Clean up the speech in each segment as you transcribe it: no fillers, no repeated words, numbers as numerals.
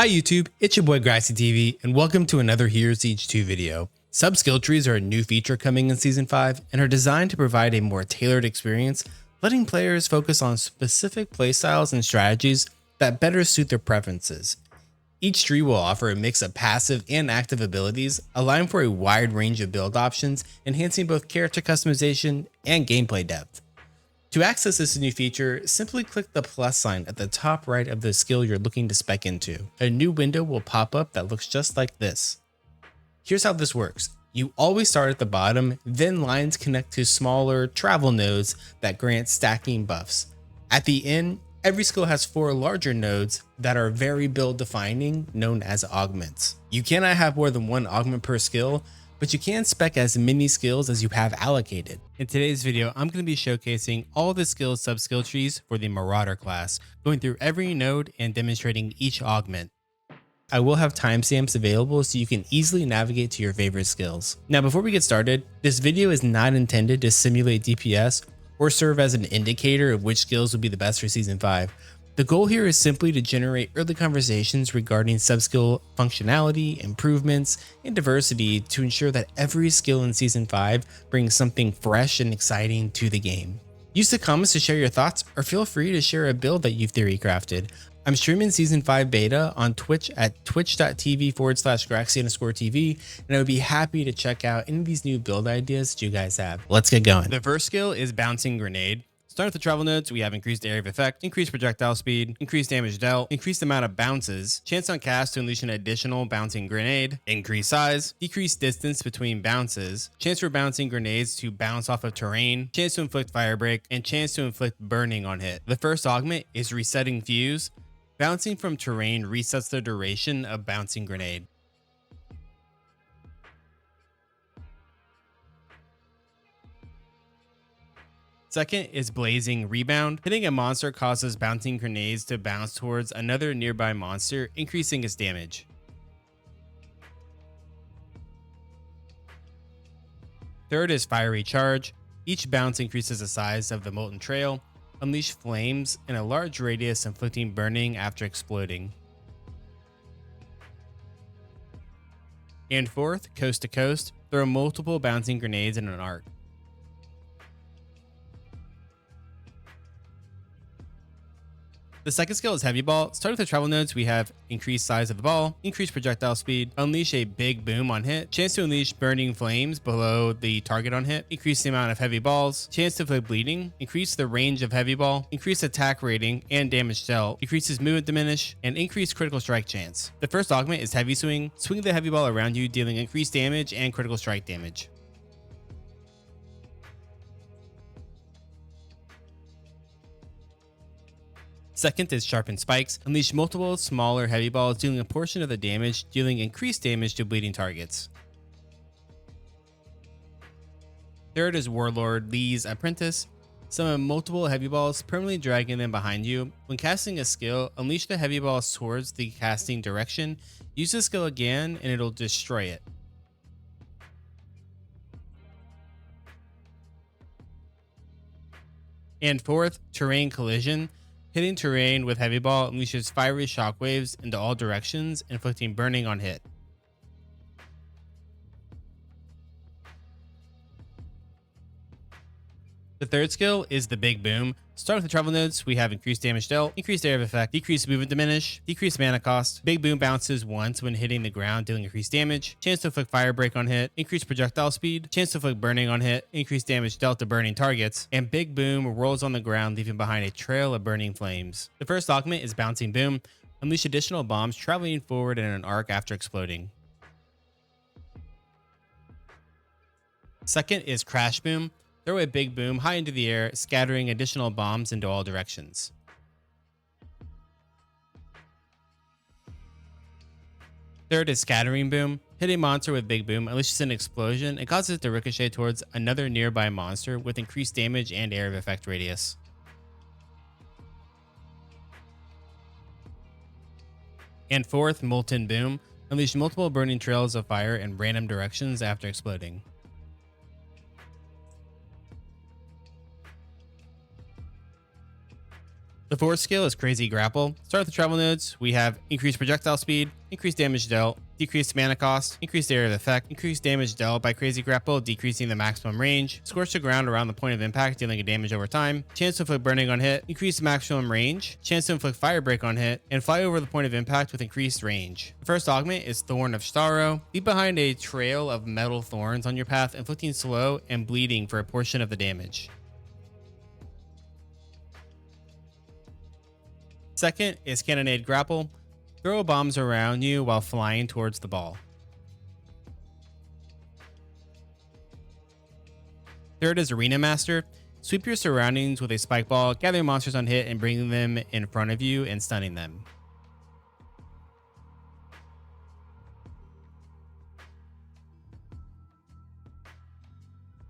Hi YouTube, it's your boy Grassy TV, and welcome to another Here's Each 2 video. Sub-skill trees are a new feature coming in Season 5 and are designed to provide a more tailored experience, letting players focus on specific playstyles and strategies that better suit their preferences. Each tree will offer a mix of passive and active abilities, allowing for a wide range of build options, enhancing both character customization and gameplay depth. To access this new feature, simply click the plus sign at the top right of the skill you're looking to spec into. A new window will pop up that looks just like this. Here's how this works. You always start at the bottom, then lines connect to smaller travel nodes that grant stacking buffs. At the end, every skill has 4 larger nodes that are very build defining, known as augments. You cannot have more than 1 augment per skill, but you can spec as many skills as you have allocated. In today's video, I'm going to be showcasing all the skills sub-skill trees for the Marauder class, going through every node and demonstrating each augment. I will have timestamps available so you can easily navigate to your favorite skills. Now before we get started, this video is not intended to simulate DPS or serve as an indicator of which skills will be the best for Season 5. The goal here is simply to generate early conversations regarding sub-skill functionality, improvements, and diversity to ensure that every skill in Season 5 brings something fresh and exciting to the game. Use the comments to share your thoughts, or feel free to share a build that you've theory crafted. I'm streaming Season 5 beta on Twitch at twitch.tv/Graxy_TV, and I would be happy to check out any of these new build ideas that you guys have. Let's get going. The first skill is Bouncing Grenade. Starting with the travel nodes, we have increased area of effect, increased projectile speed, increased damage dealt, increased amount of bounces, chance on cast to unleash an additional bouncing grenade, increased size, decreased distance between bounces, chance for bouncing grenades to bounce off of terrain, chance to inflict fire break, and chance to inflict burning on hit. The first augment is Resetting Fuse. Bouncing from terrain resets the duration of bouncing grenade. Second is Blazing Rebound. Hitting a monster causes bouncing grenades to bounce towards another nearby monster, increasing its damage. Third is Fiery Charge. Each bounce increases the size of the molten trail. Unleash flames in a large radius, inflicting burning after exploding. And fourth, Coast to Coast. Throw multiple bouncing grenades in an arc. The second skill is Heavy Ball. Starting with the travel nodes, we have increased size of the ball, increased projectile speed, unleash a big boom on hit, chance to unleash burning flames below the target on hit, increase the amount of heavy balls, chance to inflict bleeding, increase the range of heavy ball, increase attack rating and damage dealt, decreases movement diminish, and increase critical strike chance. The first augment is Heavy Swing. Swing the heavy ball around you, dealing increased damage and critical strike damage. Second is Sharpened Spikes. Unleash multiple smaller heavy balls, dealing a portion of the damage, dealing increased damage to bleeding targets. Third is Warlord Lee's Apprentice. Summon multiple heavy balls, permanently dragging them behind you. When casting a skill, unleash the heavy balls towards the casting direction. Use the skill again and it'll destroy it. And fourth, Terrain Collision. Hitting terrain with heavy ball unleashes fiery shockwaves into all directions, inflicting burning on hit. The third skill is the Big Boom. Starting with the travel nodes, we have increased damage dealt, increased area of effect, decreased movement diminish, decreased mana cost. Big Boom bounces once when hitting the ground, dealing increased damage, chance to inflict fire break on hit, increased projectile speed, chance to inflict burning on hit, increased damage dealt to burning targets, and Big Boom rolls on the ground, leaving behind a trail of burning flames. The first augment is Bouncing Boom. Unleash additional bombs traveling forward in an arc after exploding. Second is Crash Boom. Throw a big boom high into the air, scattering additional bombs into all directions. Third is Scattering Boom. Hit a monster with Big Boom, unleashes an explosion, and causes it to ricochet towards another nearby monster with increased damage and area of effect radius. And fourth, Molten Boom. Unleash multiple burning trails of fire in random directions after exploding. The fourth skill is Crazy Grapple. Start with the travel nodes. We have increased projectile speed, increased damage dealt, decreased mana cost, increased area of effect, increased damage dealt by Crazy Grapple, decreasing the maximum range, scorch the ground around the point of impact, dealing a damage over time, chance to inflict burning on hit, increased maximum range, chance to inflict fire break on hit, and fly over the point of impact with increased range. The first augment is Thorn of Starro. Leave behind a trail of metal thorns on your path, inflicting slow and bleeding for a portion of the damage. Second is Cannonade Grapple. Throw bombs around you while flying towards the ball. Third is Arena Master. Sweep your surroundings with a spike ball, gather monsters on hit and bring them in front of you and stunning them.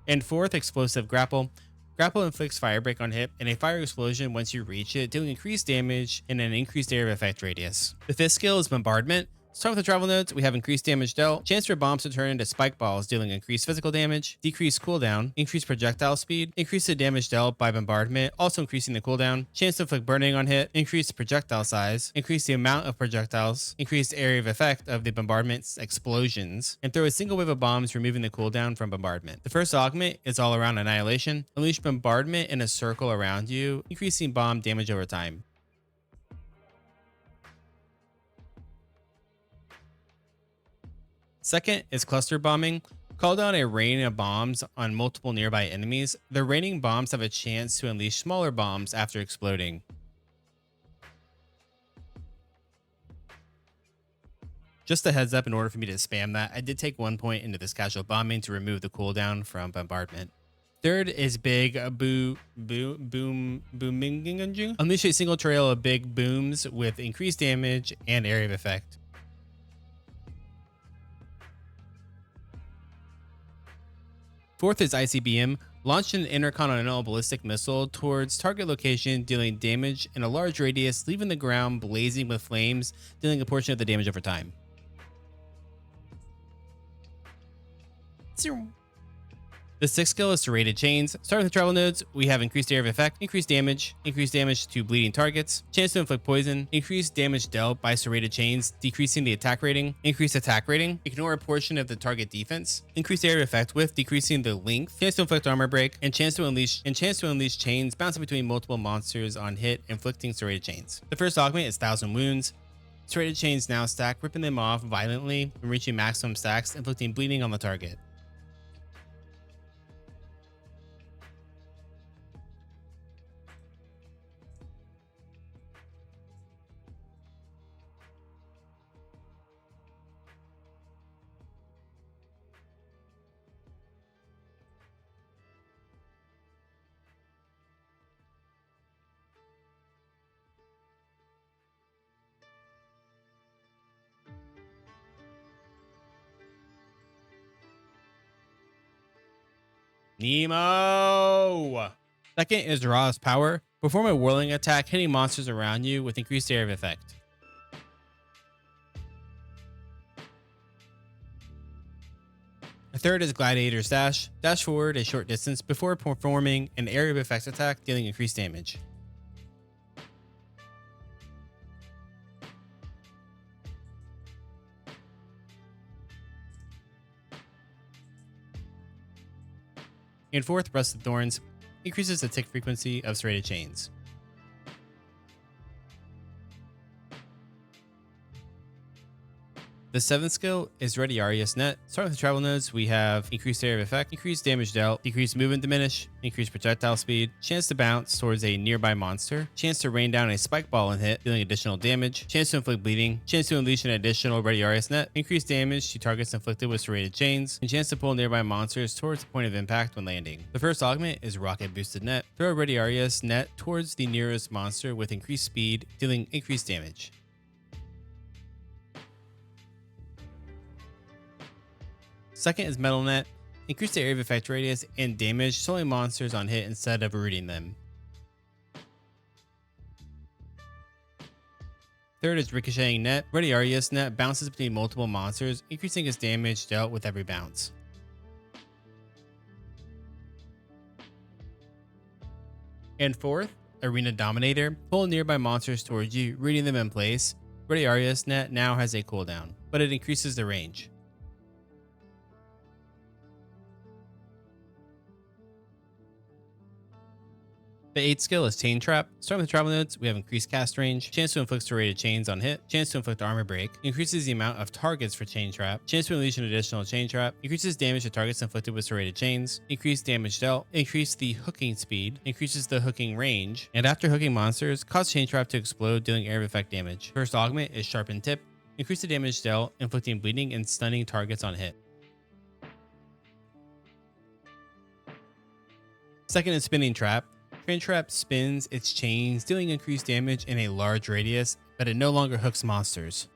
And fourth, Explosive Grapple. Grapple inflicts fire break on hit and a fire explosion once you reach it, dealing increased damage and an increased area of effect radius. The fifth skill is Bombardment. Start with the travel nodes. We have increased damage dealt, chance for bombs to turn into spike balls, dealing increased physical damage, decreased cooldown, increased projectile speed, increase the damage dealt by bombardment, also increasing the cooldown, chance to inflict burning on hit, increased projectile size, increase the amount of projectiles, increased area of effect of the bombardment's explosions, and throw a single wave of bombs, removing the cooldown from bombardment. The first augment is all around Annihilation. Unleash bombardment in a circle around you, increasing bomb damage over time. Second is Cluster Bombing. Call down a rain of bombs on multiple nearby enemies. The raining bombs have a chance to unleash smaller bombs after exploding. Just a heads up, in order for me to spam that, I did take 1 point into this casual bombing to remove the cooldown from Bombardment. Third is Big Booming. Unleash a single trail of big booms with increased damage and area of effect. Fourth is ICBM. Launch an intercontinental ballistic missile towards target location, dealing damage in a large radius, leaving the ground blazing with flames, dealing a portion of the damage over time. The sixth skill is Serrated Chains. Start with the travel nodes. We have increased area of effect, increased damage to bleeding targets, chance to inflict poison, increased damage dealt by Serrated Chains, decreasing the attack rating, increased attack rating, ignore a portion of the target defense, increased area of effect with decreasing the length, chance to inflict armor break, and chance to unleash chains bouncing between multiple monsters on hit, inflicting Serrated Chains. The first augment is 1,000 wounds. Serrated Chains now stack, ripping them off violently when reaching maximum stacks, inflicting bleeding on the target. Nemo! Second is Raw's Power. Perform a whirling attack, hitting monsters around you with increased area of effect. The third is Gladiator's Dash. Dash forward a short distance before performing an area of effect attack, dealing increased damage. And fourth, Rusted Thorns, increases the tick frequency of Serrated Chains. The seventh skill is Retiarius Net. Starting with the travel nodes, we have increased area of effect, increased damage dealt, decreased movement diminish, increased projectile speed, chance to bounce towards a nearby monster, chance to rain down a spike ball and hit, dealing additional damage, chance to inflict bleeding, chance to unleash an additional Retiarius Net, increased damage to targets inflicted with Serrated Chains, and chance to pull nearby monsters towards the point of impact when landing. The first augment is Rocket Boosted Net. Throw a Retiarius Net towards the nearest monster with increased speed, dealing increased damage. Second is Metal Net. Increase the area of effect radius and damage, slowing monsters on hit instead of rooting them. Third is Ricocheting Net. Retiarius Net bounces between multiple monsters, increasing its damage dealt with every bounce. And fourth Arena Dominator, pull nearby monsters towards you, rooting them in place. Retiarius Net now has a cooldown, but it increases the range. The 8th skill is Chain Trap. Starting with travel nodes, we have increased cast range, chance to inflict serrated chains on hit, chance to inflict armor break, increases the amount of targets for Chain Trap, chance to unleash an additional Chain Trap, increases damage to targets inflicted with serrated chains, increased damage dealt, increase the hooking speed, increases the hooking range, and after hooking monsters, cause Chain Trap to explode, dealing area of effect damage. First augment is Sharpened Tip, increase the damage dealt, inflicting bleeding and stunning targets on hit. Second is Spinning Trap. Chain Trap spins its chains, dealing increased damage in a large radius, but it no longer hooks monsters.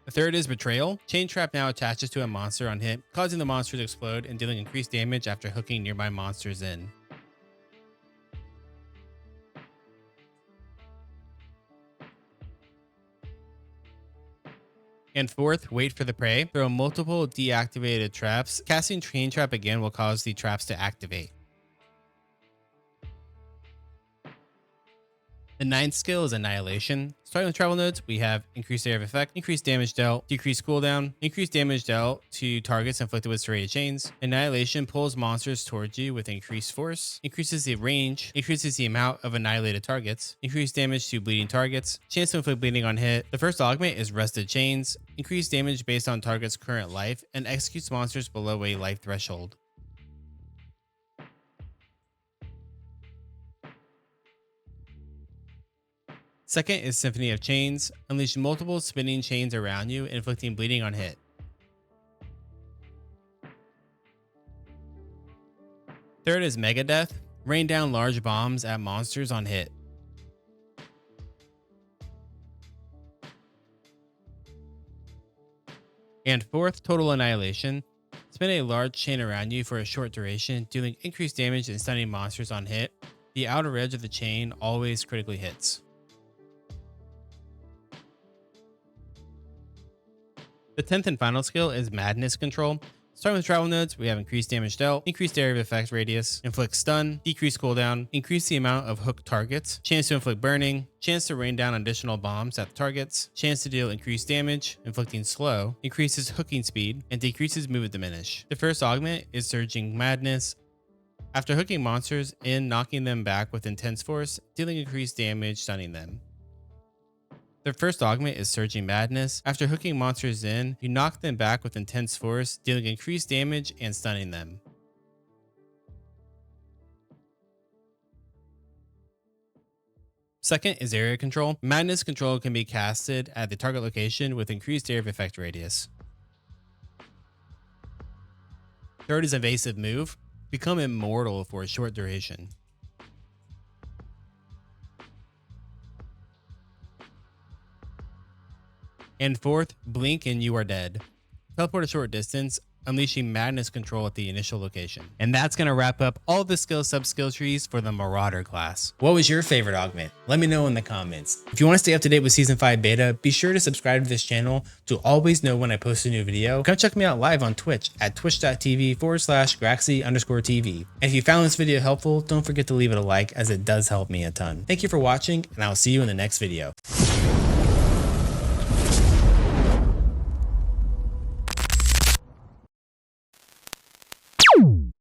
The third is Betrayal. Chain Trap now attaches to a monster on hit, causing the monster to explode and dealing increased damage after hooking nearby monsters in. And fourth, Wait for the Prey. Throw multiple deactivated traps. Casting Chain Trap again will cause the traps to activate. The 9th skill is Annihilation. Starting with travel nodes, we have increased area of effect, increased damage dealt, decreased cooldown, increased damage dealt to targets inflicted with serrated chains. Annihilation pulls monsters towards you with increased force, increases the range, increases the amount of annihilated targets, increased damage to bleeding targets, chance to inflict bleeding on hit. The first augment is Rusted Chains, increased damage based on target's current life, and executes monsters below a life threshold. Second is Symphony of Chains. Unleash multiple spinning chains around you, inflicting bleeding on hit. Third is Mega Death. Rain down large bombs at monsters on hit. And fourth, Total Annihilation. Spin a large chain around you for a short duration, dealing increased damage and stunning monsters on hit. The outer edge of the chain always critically hits. The 10th and final skill is Madness Control. Starting with travel nodes, we have increased damage dealt, increased area of effect radius, inflict stun, decrease cooldown, increase the amount of hooked targets, chance to inflict burning, chance to rain down additional bombs at the targets, chance to deal increased damage, inflicting slow, increases hooking speed, and decreases movement diminish. The first augment is Surging Madness. After hooking monsters in, knocking them back with intense force, dealing increased damage, stunning them. The first augment is Surging Madness. After hooking monsters in, you knock them back with intense force, dealing increased damage and stunning them. Second is Area Control. Madness Control can be casted at the target location with increased area of effect radius. Third is Evasive Move. Become immortal for a short duration. And fourth, Blink and you are dead. Teleport a short distance, unleashing Madness Control at the initial location. And that's going to wrap up all the sub-skill trees for the Marauder class. What was your favorite augment? Let me know in the comments. If you want to stay up to date with Season 5 beta, be sure to subscribe to this channel to always know when I post a new video. Come check me out live on Twitch at twitch.tv/Graxy_TV. And if you found this video helpful, don't forget to leave it a like, as it does help me a ton. Thank you for watching, and I'll see you in the next video.